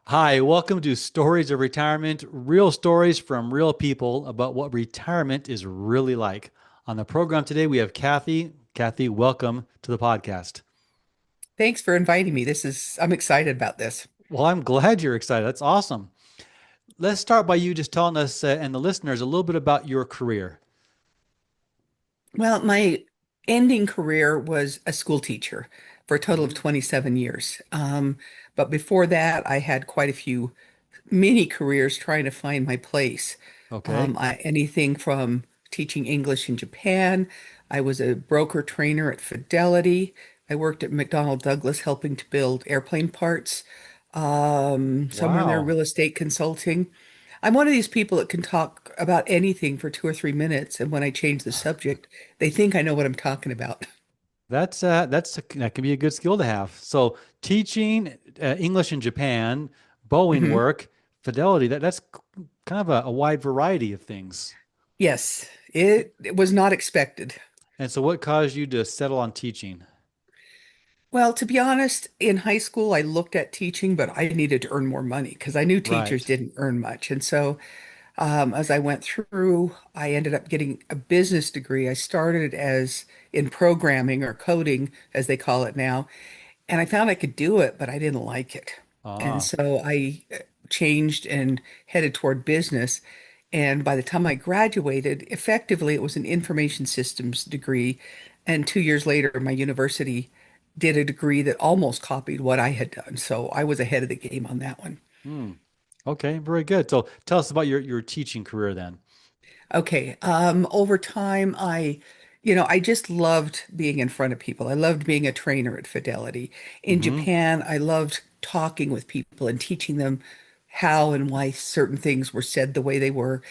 Hi, welcome to Stories of Retirement, real stories from real people about what retirement is really like. On the program today, we have Kathy. Kathy, welcome to the podcast. Thanks for inviting me. I'm excited about this. Well, I'm glad you're excited. That's awesome. Let's start by you just telling us and the listeners a little bit about your career. Well, my ending career was a school teacher for a total of Mhm. 27 years. But before that, I had quite a few mini careers trying to find my place. Okay. Anything from teaching English in Japan. I was a broker trainer at Fidelity. I worked at McDonnell Douglas helping to build airplane parts. Somewhere in their Wow. real estate consulting. I'm one of these people that can talk about anything for 2 or 3 minutes, and when I change the subject, they think I know what I'm talking about. That can be a good skill to have. So, teaching English in Japan, Boeing Mhm. work, Fidelity, that's kind of a wide variety of things. Yes, it was not expected. And so, what caused you to settle on teaching? Well, to be honest, in high school, I looked at teaching, but I needed to earn more money because I knew teachers Right. didn't earn much. And so, as I went through, I ended up getting a business degree. I started as in programming or coding, as they call it now, and I found I could do it, but I didn't like it. And Ah, so I changed and headed toward business. And by the time I graduated, effectively, it was an information systems degree. And 2 years later, my university did a degree that almost copied what I had done. So I was ahead of the game on that one. hmm. Okay, very good. So, tell us about your teaching career then. Okay. Over time, I just loved being in front of people. I loved being a trainer at Fidelity. In Hmm. Japan, I loved talking with people and teaching them how and why certain things were said the way they were.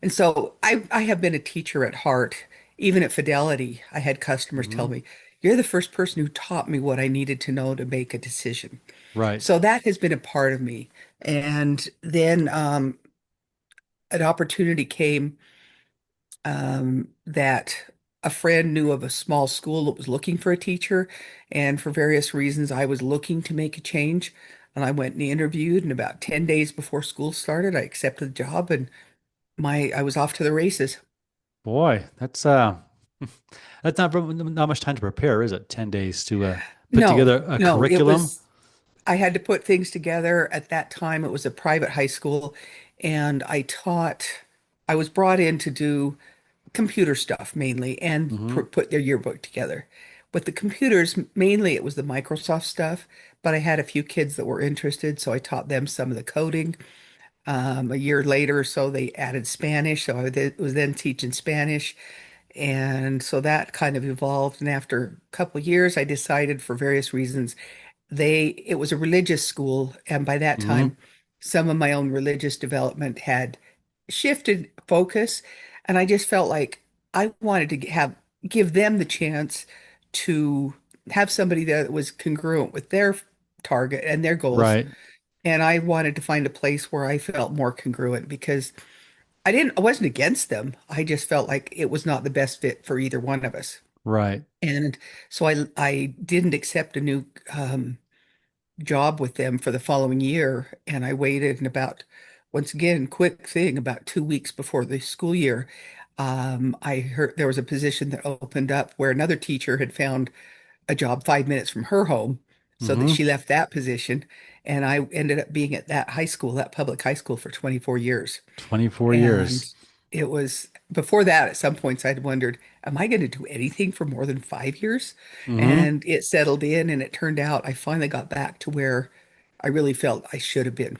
And so I have been a teacher at heart. Even at Fidelity, I had customers tell Hmm. me, "You're the first person who taught me what I needed to know to make a decision." Right. So that has been a part of me. And then an opportunity came that a friend knew of a small school that was looking for a teacher. And for various reasons, I was looking to make a change. And I went and interviewed. And about 10 days before school started, I accepted the job and I was off to the races. Boy, that's not much time to prepare, is it? 10 days to put No, together a no, curriculum. I had to put things together. At that time, it was a private high school. And I was brought in to do computer stuff mainly and Hmm. put their yearbook together. With the computers, mainly it was the Microsoft stuff, but I had a few kids that were interested, so I taught them some of the coding. A year later or so, they added Spanish, so was then teaching Spanish. And so that kind of evolved. And after a couple of years, I decided for various reasons, it was a religious school. And by that Hmm. time, some of my own religious development had shifted focus. And I just felt like I wanted to give them the chance to have somebody that was congruent with their target and their goals. Right. And I wanted to find a place where I felt more congruent because I wasn't against them. I just felt like it was not the best fit for either one of us. Right. And so I didn't accept a new job with them for the following year. And I waited and once again, quick thing, about 2 weeks before the school year, I heard there was a position that opened up where another teacher had found a job 5 minutes from her home so that Hmm. she left that position. And I ended up being at that high school, that public high school for 24 years. 24 And years. it was before that, at some points, I'd wondered, am I going to do anything for more than 5 years? Hmm. And it settled in, and it turned out I finally got back to where I really felt I should have been.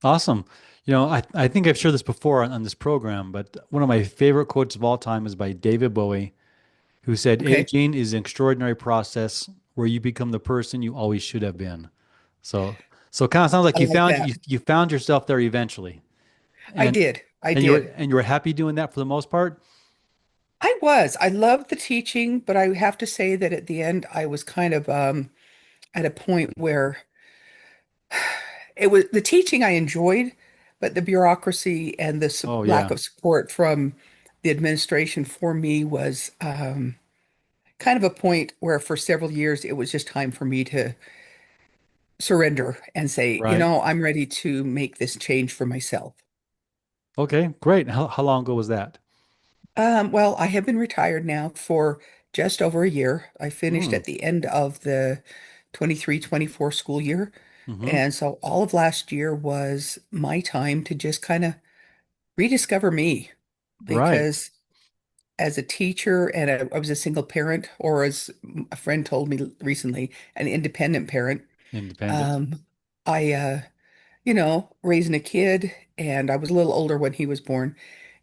Awesome. I think I've shared this before on this program, but one of my favorite quotes of all time is by David Bowie, who said, Okay. aging is an extraordinary process where you become the person you always should have been. So, so it kind of sounds like I like that. you found yourself there eventually. I And did. I and did. you were happy doing that for the most part? I was. I loved the teaching, but I have to say that at the end, I was kind of at a point where it was the teaching I enjoyed, but the bureaucracy and the Oh lack yeah. of support from the administration for me was kind of a point where for several years it was just time for me to surrender and say, Right. I'm ready to make this change for myself. Okay, great. How long ago was that? Well, I have been retired now for just over a year. I finished Mm, at the end of the 23-24 school year. hmm. And so all of last year was my time to just kind of rediscover me Right. because as a teacher and I was a single parent, or as a friend told me recently, an independent parent. Independent. Um, I raising a kid, and I was a little older when he was born.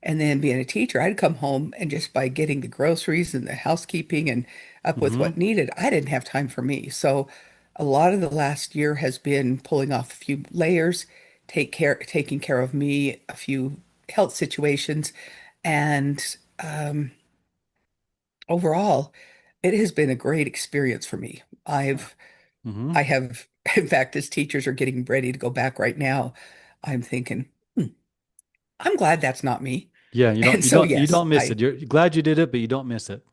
And then being a teacher, I'd come home and just by getting the groceries and the housekeeping and up with Hmm. what needed, I didn't have time for me. So a lot of the last year has been pulling off a few layers, taking care of me, a few health situations, and um, overall, it has been a great experience for me. Hmm. I have, in fact, as teachers are getting ready to go back right now, I'm thinking, I'm glad that's not me. Yeah, And so, you yes, don't miss it. You're glad you did it, but you don't miss it.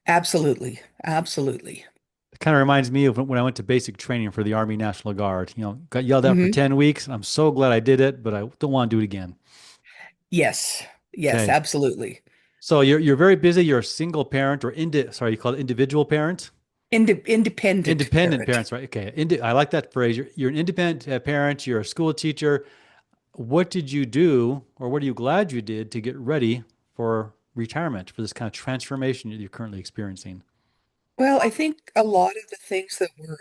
absolutely, absolutely. It kind of reminds me of when I went to basic training for the Army National Guard. Got yelled at for Hmm. 10 weeks. I'm so glad I did it, but I don't want to do it again. Yes, yes, Okay. absolutely. So you're very busy. You're a single parent or sorry, you call it individual parent? Independent Independent parent. parents, right? Okay. I like that phrase. You're an independent parent. You're a school teacher. What did you do, or what are you glad you did to get ready for retirement, for this kind of transformation that you're currently experiencing? Well, I think a lot of the things that were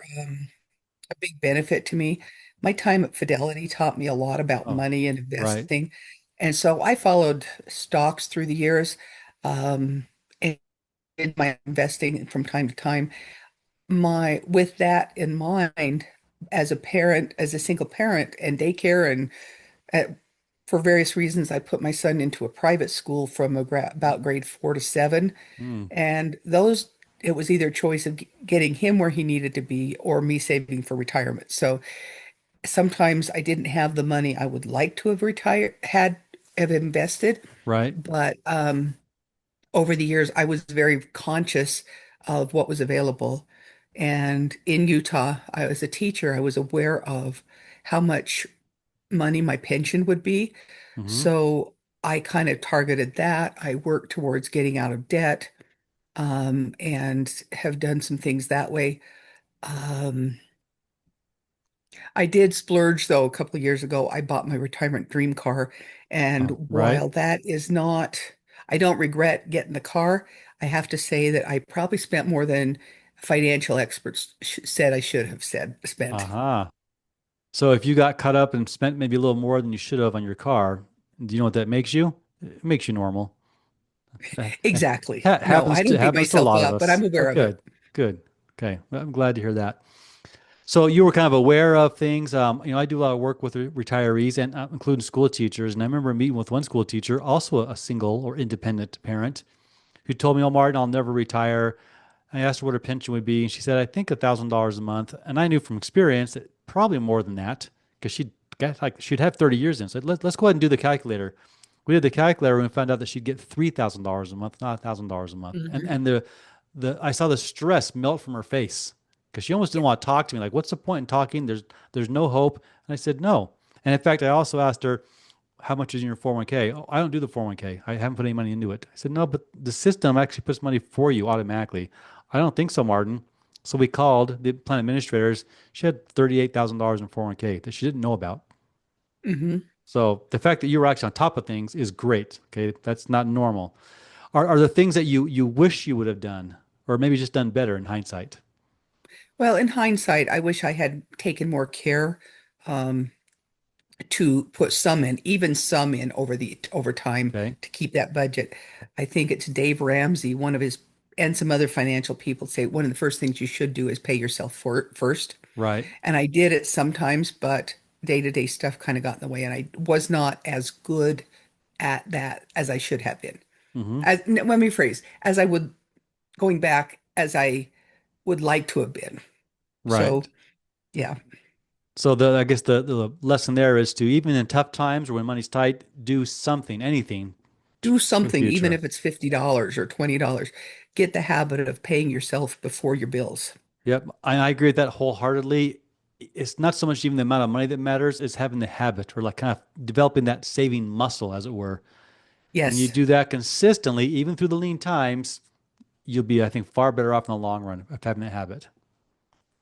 a big benefit to me, my time at Fidelity taught me a lot about Oh, money and right. investing. And so I followed stocks through the years, and did my investing from time to time. With that in mind, as a parent, as a single parent and daycare and at, for various reasons, I put my son into a private school from about grade 4 to 7. Mm, And those, it was either a choice of getting him where he needed to be or me saving for retirement. So sometimes I didn't have the money I would like to have invested, right. but over the years, I was very conscious of what was available. And in Utah, I was a teacher, I was aware of how much money my pension would be. Hmm. So I kind of targeted that. I worked towards getting out of debt, and have done some things that way. Um, I did splurge though a couple of years ago. I bought my retirement dream car. And Right. while that is not, I don't regret getting the car. I have to say that I probably spent more than financial experts said I should have spent. Uh-huh. So if you got caught up and spent maybe a little more than you should have on your car, do you know what that makes you? It makes you normal. That Exactly. No, I don't beat happens to a myself lot of up, but us. I'm Oh, aware of it. good. Good. Okay. Well, I'm glad to hear that. So you were kind of aware of things. I do a lot of work with retirees and including school teachers. And I remember meeting with one school teacher, also a single or independent parent, who told me, "Oh, Martin, I'll never retire." I asked her what her pension would be, and she said, "I think $1,000 a month." And I knew from experience that probably more than that because she'd have 30 years in. So let's go ahead and do the calculator. We did the calculator and we found out that she'd get $3,000 a month, not $1,000 a month. And Hmm. and the I saw the stress melt from her face because she almost didn't want to talk to me. Like, what's the point in talking? There's no hope. And I said no. And in fact, I also asked her, how much is in your 401k? Oh, I don't do the 401k. I haven't put any money into it. I said, no, but the system actually puts money for you automatically. I don't think so, Martin. So we called the plan administrators. She had $38,000 in 401k that she didn't know about. Hmm. So the fact that you were actually on top of things is great. Okay. That's not normal. Are there things that you wish you would have done or maybe just done better in hindsight? Well, in hindsight, I wish I had taken more care, um, to put some in, even some in over time Okay. to keep that budget. I think it's Dave Ramsey, one of his, and some other financial people say one of the first things you should do is pay yourself for it first. Right. And I did it sometimes, but day-to-day stuff kind of got in the way, and I was not as good at that as I should have been. Hmm. Let me phrase, as I would going back as I would like to have been. So Right. yeah, So I guess the lesson there is to, even in tough times or when money's tight, do something, anything do for the something, even future. if it's $50 or $20. Get the habit of paying yourself before your bills. Yep, I agree with that wholeheartedly. it's not so much even the amount of money that matters, it's having the habit or like kind of developing that saving muscle, as it were. And you Yes. do that consistently, even through the lean times, you'll be, I think, far better off in the long run of having that habit.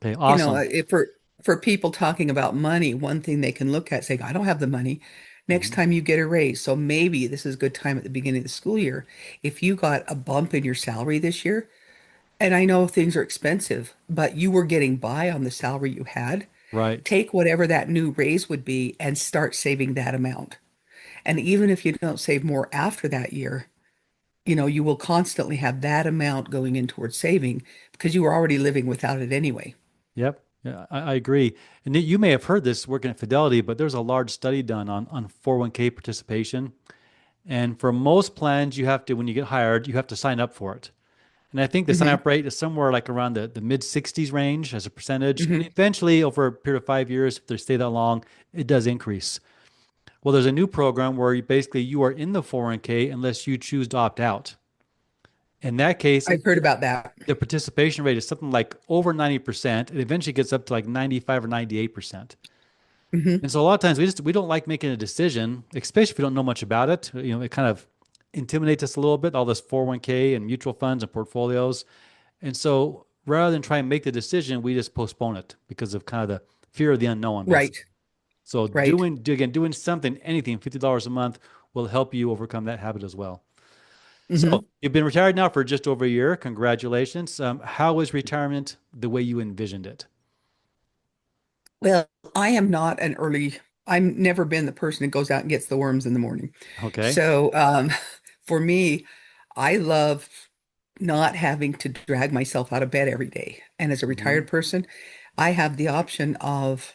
Okay, You know, awesome. if for people talking about money, one thing they can look at saying, I don't have the money. Next Hmm. time you get a raise, so maybe this is a good time at the beginning of the school year. If you got a bump in your salary this year, and I know things are expensive, but you were getting by on the salary you had, Right. take whatever that new raise would be and start saving that amount. And even if you don't save more after that year, you will constantly have that amount going in towards saving because you were already living without it anyway. Yep. Yeah, I agree. And you may have heard this working at Fidelity, but there's a large study done on 401k participation. And for most plans, you have to, when you get hired, you have to sign up for it. And I think the sign Hmm. up rate is somewhere like around the mid 60s range as a percentage. And Hmm. eventually, over a period of 5 years, if they stay that long, it does increase. Well, there's a new program where you are in the 401k unless you choose to opt out. In that case, I've heard about that. the participation rate is something like over 90%. It eventually gets up to like 95 or 98%. Hmm. And so a lot of times we don't like making a decision, especially if we don't know much about it. It kind of intimidates us a little bit, all this 401k and mutual funds and portfolios. And so rather than try and make the decision, we just postpone it because of kind of the fear of the unknown, Right, basically. So right. doing something, anything, $50 a month will help you overcome that habit as well. So Hmm. you've been retired now for just over a year. Congratulations. How was retirement the way you envisioned it? Well, I am not an early, I've never been the person who goes out and gets the worms in the morning. Okay. So for me, I love not having to drag myself out of bed every day. And as a Hmm. retired person, I have the option of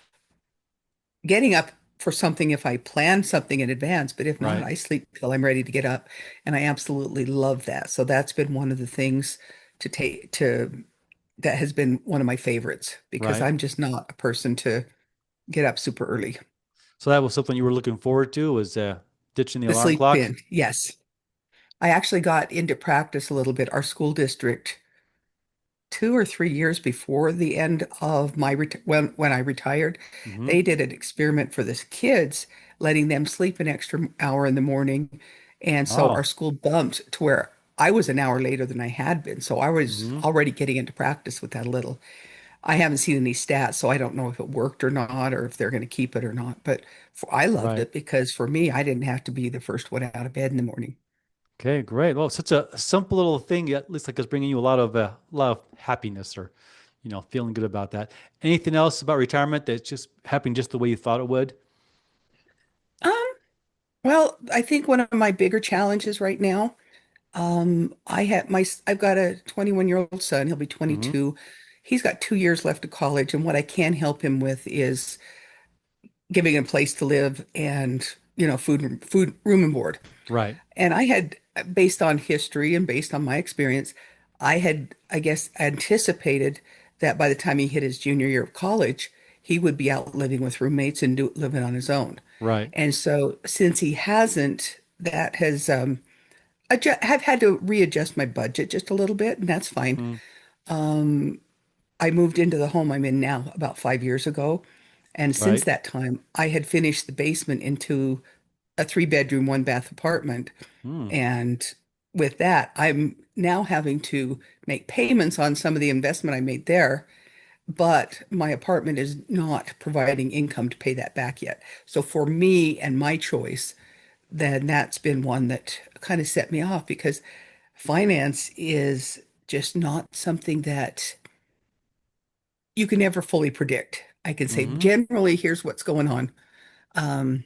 getting up for something if I plan something in advance, but if not, Right. I sleep till I'm ready to get up. And I absolutely love that. So that's been one of the things to take to that has been one of my favorites because Right. I'm just not a person to get up super early. So that was something you were looking forward to was ditching the The alarm sleep clock. in, yes. I actually got into practice a little bit. Our school district 2 or 3 years before the end of when I retired, Hmm. they did an experiment for the kids, letting them sleep an extra hour in the morning. And so our Oh. school bumped to where I was an hour later than I had been. So I was Hmm. already getting into practice with that a little. I haven't seen any stats, so I don't know if it worked or not, or if they're going to keep it or not. But I loved Right. it because for me, I didn't have to be the first one out of bed in the morning. Okay, great. Well, such a simple little thing, yet looks like it's bringing you a lot of happiness or, feeling good about that. Anything else about retirement that's just happening just the way you thought it would? Um, well, I think one of my bigger challenges right now, I've got a 21-year-old son. He'll be Hmm. 22. He's got 2 years left of college, and what I can help him with is giving him a place to live and, food, room and board. Right. And I had, based on history and based on my experience, I had, I guess, anticipated that by the time he hit his junior year of college, he would be out living with roommates and living on his own. Right. And so, since he hasn't, that has have had to readjust my budget just a little bit, and that's fine. Mm. I moved into the home I'm in now about 5 years ago, and since Right. that time, I had finished the basement into a 3 bedroom, 1 bath apartment. Mm. And with that, I'm now having to make payments on some of the investment I made there, but my apartment is not providing income to pay that back yet. So for me and my choice, then that's been one that kind of set me off because finance is just not something that you can never fully predict. I can say Hmm. generally, here's what's going on. Um,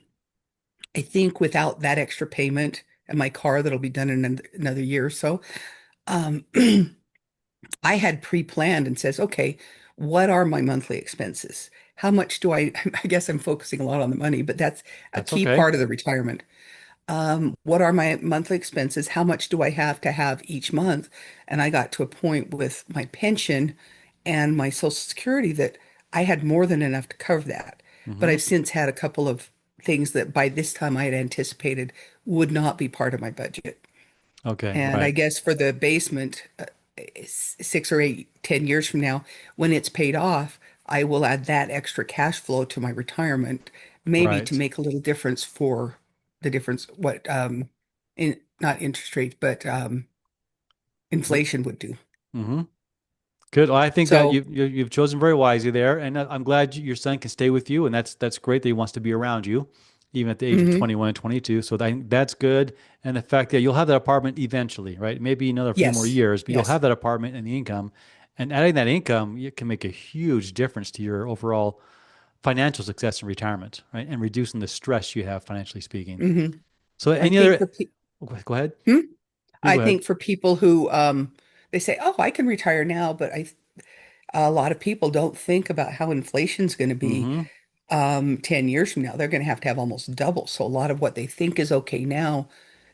I think without that extra payment and my car that'll be done in another year or so, um, I had pre-planned and says, okay, what are my monthly expenses? How much do I, I guess I'm focusing a lot on the money, but that's a That's key okay. part of the retirement. What are my monthly expenses? How much do I have to have each month? And I got to a point with my pension and my Social Security that I had more than enough to cover that. But Hmm. I've since had a couple of things that by this time I had anticipated would not be part of my budget. Okay. And I Right. guess for the basement, 6 or 8, 10 years from now, when it's paid off, I will add that extra cash flow to my retirement, maybe to Right. make a little difference for the difference what in not interest rates, but inflation would do. Mm-hmm. Good. Well, I think that So, you've chosen very wisely there, and I'm glad your son can stay with you, and that's great that he wants to be around you, even at the age of mhm, 21 and 22. So I think that's good, and the fact that you'll have that apartment eventually, right? Maybe another few more yes, years, but you'll yes. have that apartment and the income, and adding that income, it can make a huge difference to your overall financial success in retirement, right? And reducing the stress you have financially speaking. hmm So I any think other? for pe Go ahead. hmm? You I go ahead. think for people who they say, "Oh, I can retire now," but a lot of people don't think about how inflation's going to be Mm-hmm. 10 years from now. They're going to have almost double. So a lot of what they think is okay now,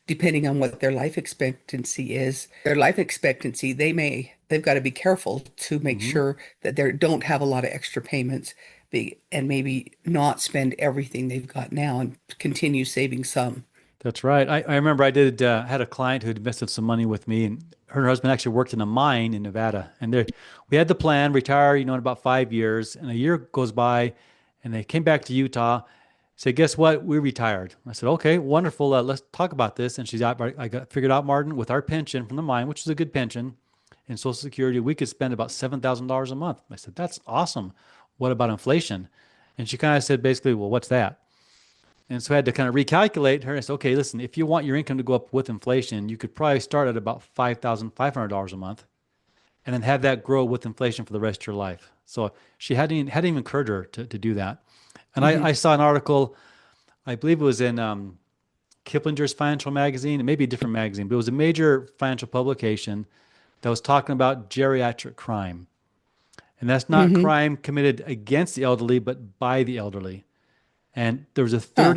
depending on what their life expectancy is, their life expectancy, they've got to be careful to make Mm-hmm. sure that they don't have a lot of extra payments and maybe not spend everything they've got now and continue saving some. That's right. I remember I did had a client who had invested some money with me, and her and her husband actually worked in a mine in Nevada. And we had the plan, retire, in about 5 years. And a year goes by, and they came back to Utah. Said, "Guess what? We retired." I said, "Okay, wonderful. Let's talk about this." And I got figured out, Martin, with our pension from the mine, which is a good pension, and Social Security, we could spend about $7,000 a month. I said, "That's awesome. What about inflation?" And she kind of said, basically, "Well, what's that?" And so I had to kind of recalculate her and say, okay, listen, if you want your income to go up with inflation, you could probably start at about $5,500 a month and then have that grow with inflation for the rest of your life. So she hadn't even encouraged her to do that. And I Hmm. saw an article, I believe it was in Kiplinger's Financial Magazine, it may be a different magazine, but it was a major financial publication that was talking about geriatric crime. And that's not Hmm. crime committed against the elderly, but by the elderly. And there was a Huh.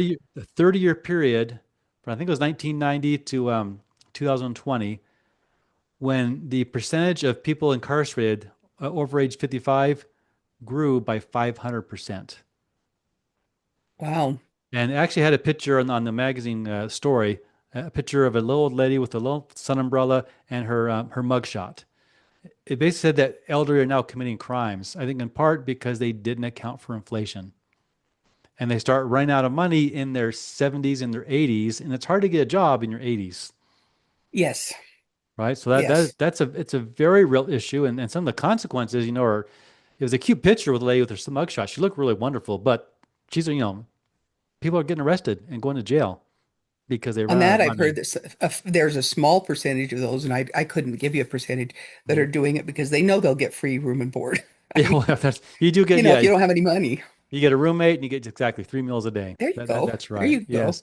30-year period, from I think it was 1990 to 2020, when the percentage of people incarcerated over age 55 grew by 500%. Wow. And it actually had a picture on the magazine story, a picture of a little old lady with a little sun umbrella and her mugshot. It basically said that elderly are now committing crimes, I think in part because they didn't account for inflation. And they start running out of money in their 70s and their 80s, and it's hard to get a job in your 80s, Yes. right? So Yes. it's a very real issue, and some of the consequences, are it was a cute picture with a lady with her mugshot. She looked really wonderful, but she's people are getting arrested and going to jail because they On run out that, of I've heard money. that there's a small percentage of those, and I couldn't give you a percentage that are doing it because they know they'll get free room and board. I Yeah, mean, well, that's you do get if you don't have any money, you get a roommate and you get exactly 3 meals a day. there you go. That's There right. you go. Yes.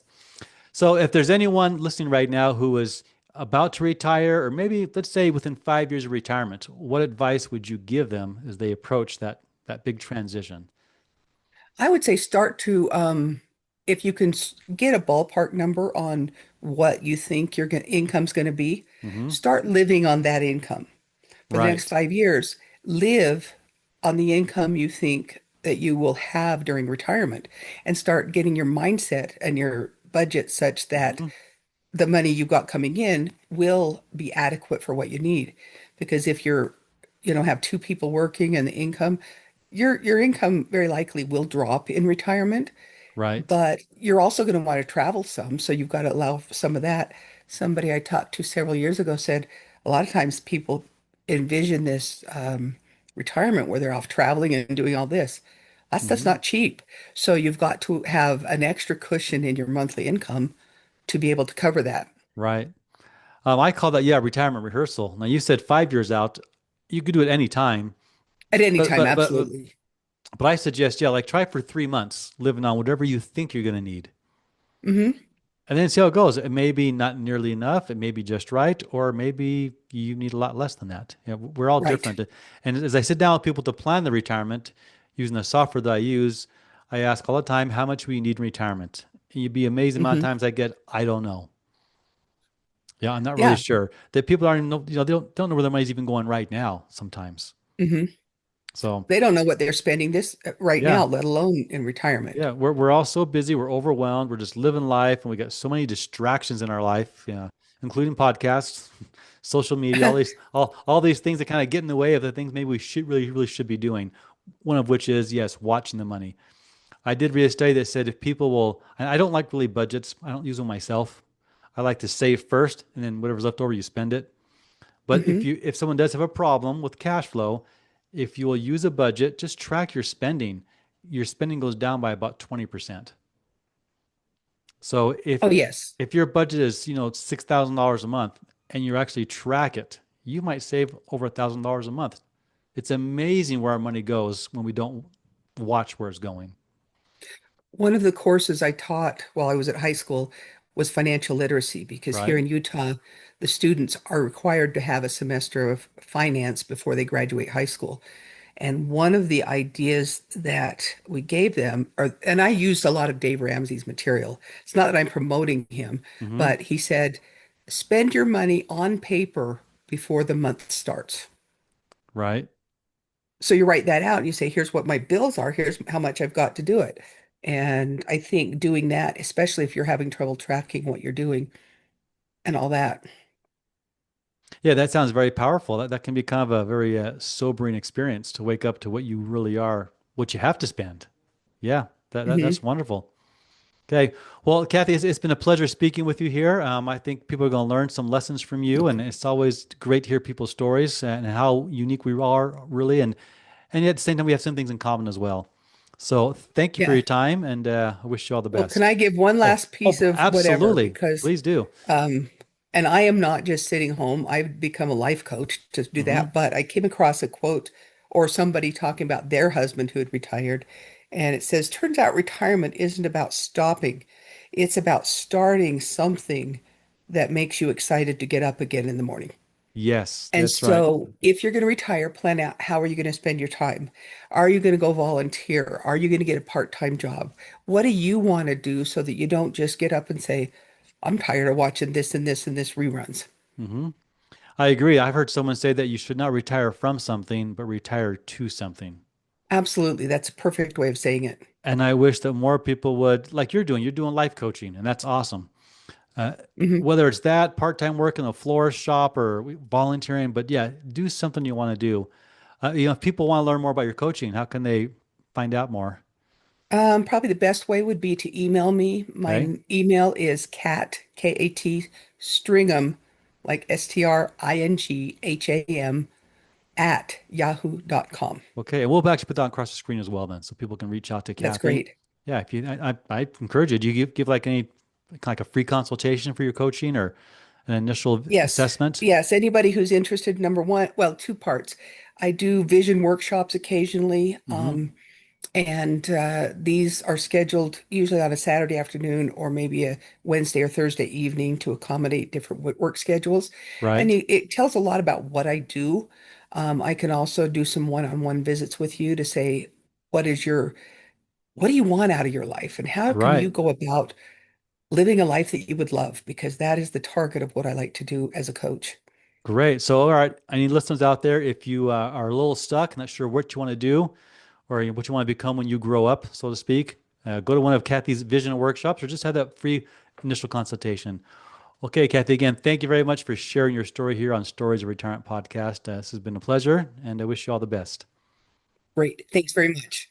So if there's anyone listening right now who is about to retire, or maybe let's say within 5 years of retirement, what advice would you give them as they approach that big transition? I would say start to, if you can get a ballpark number on what you think your income's going to be, Hmm. start living on that income for the next Right. 5 years. Live on the income you think that you will have during retirement and start getting your mindset and your budget such that Hmm. the money you got coming in will be adequate for what you need. Because if have two people working and the income, your income very likely will drop in retirement, Right. but you're also going to want to travel some, so you've got to allow for some of that. Somebody I talked to several years ago said a lot of times people envision this retirement where they're off traveling and doing all this. That's Hmm. not cheap. So you've got to have an extra cushion in your monthly income to be able to cover that. Right. I call that, yeah, retirement rehearsal. Now you said 5 years out. You could do it any time, At any but time, but but but, absolutely. but I suggest, yeah, like try for 3 months, living on whatever you think you're going to need. Hmm. And then see how it goes. It may be not nearly enough. It may be just right, or maybe you need a lot less than that. We're all Right. different. And as I sit down with people to plan the retirement using the software that I use, I ask all the time, how much will you need in retirement? And you'd be amazed the amount of Hmm. times I get, I don't know. Yeah, I'm not really Yeah. sure. That people aren't, they don't know where their money's even going right now sometimes. Hmm. So They don't know what they're spending this right yeah, now, let alone in retirement. yeah, we're all so busy, we're overwhelmed, we're just living life, and we got so many distractions in our life, yeah, including podcasts, social media, all these things that kind of get in the way of the things maybe we should really should be doing. one of which is, yes, watching the money. I did read a study that said if people will, and I don't like really budgets, I don't use them myself. I like to save first and then whatever's left over, you spend it. But Hmm. if someone does have a problem with cash flow, if you will use a budget, just track your spending. Your spending goes down by about 20%. So Oh, yes. if your budget is, $6,000 a month and you actually track it, you might save over $1,000 a month. It's amazing where our money goes when we don't watch where it's going, One of the courses I taught while I was at high school was financial literacy because here right? in Utah, the students are required to have a semester of finance before they graduate high school. And one of the ideas that we gave them, and I used a lot of Dave Ramsey's material. It's not that I'm promoting him, Hmm. but he said, spend your money on paper before the month starts. Right. So you write that out and you say, here's what my bills are, here's how much I've got to do it. And I think doing that, especially if you're having trouble tracking what you're doing and all that. Yeah, that sounds very powerful. That can be kind of a very sobering experience to wake up to what you really are, what you have to spend. Yeah, that's Hmm. wonderful. Okay. Well, Kathy, it's been a pleasure speaking with you here. I think people are going to learn some lessons from you, and it's always great to hear people's stories and how unique we are, really, and yet at the same time we have some things in common as well. So, thank you for Yeah. your time, and I wish you all the Well, can best. I give one Oh, last piece oh, of whatever? absolutely. Because, Please do. um, and I am not just sitting home. I've become a life coach to do Hmm. that. But I came across a quote or somebody talking about their husband who had retired. And it says, turns out retirement isn't about stopping, it's about starting something that makes you excited to get up again in the morning. Yes, And that's right. so, if you're going to retire, plan out how are you going to spend your time? Are you going to go volunteer? Are you going to get a part-time job? What do you want to do so that you don't just get up and say, I'm tired of watching this and this and this reruns? Hmm. I agree. I've heard someone say that you should not retire from something, but retire to something. Absolutely. That's a perfect way of saying it. And I wish that more people would, like you're doing life coaching, and that's awesome. Uh, Hmm. whether it's that part-time work in a florist shop or volunteering, but yeah, do something you want to do. If people want to learn more about your coaching, how can they find out more? Probably the best way would be to email me. My Okay. email is Kat, Stringham, like STRINGHAM at yahoo.com. Okay. And we'll actually put that across the screen as well then, so people can reach out to That's Kathy. great. Yeah. If you, I encourage you. Do you give like any, like a free consultation for your coaching or an initial Yes, assessment? yes. Anybody who's interested, number one, well, two parts. I do vision workshops occasionally, Hmm. and these are scheduled usually on a Saturday afternoon or maybe a Wednesday or Thursday evening to accommodate different work schedules. And Right. it tells a lot about what I do. I can also do some one-on-one visits with you to say, what is your, what do you want out of your life, and how can you Right. go about living a life that you would love? Because that is the target of what I like to do as a coach. Great. So, all right, any listeners out there, if you are a little stuck, not sure what you want to do or what you want to become when you grow up, so to speak, go to one of Kathy's vision workshops or just have that free initial consultation. Okay, Kathy, again, thank you very much for sharing your story here on Stories of Retirement podcast. This has been a pleasure, and I wish you all the best. Great. Thanks very much.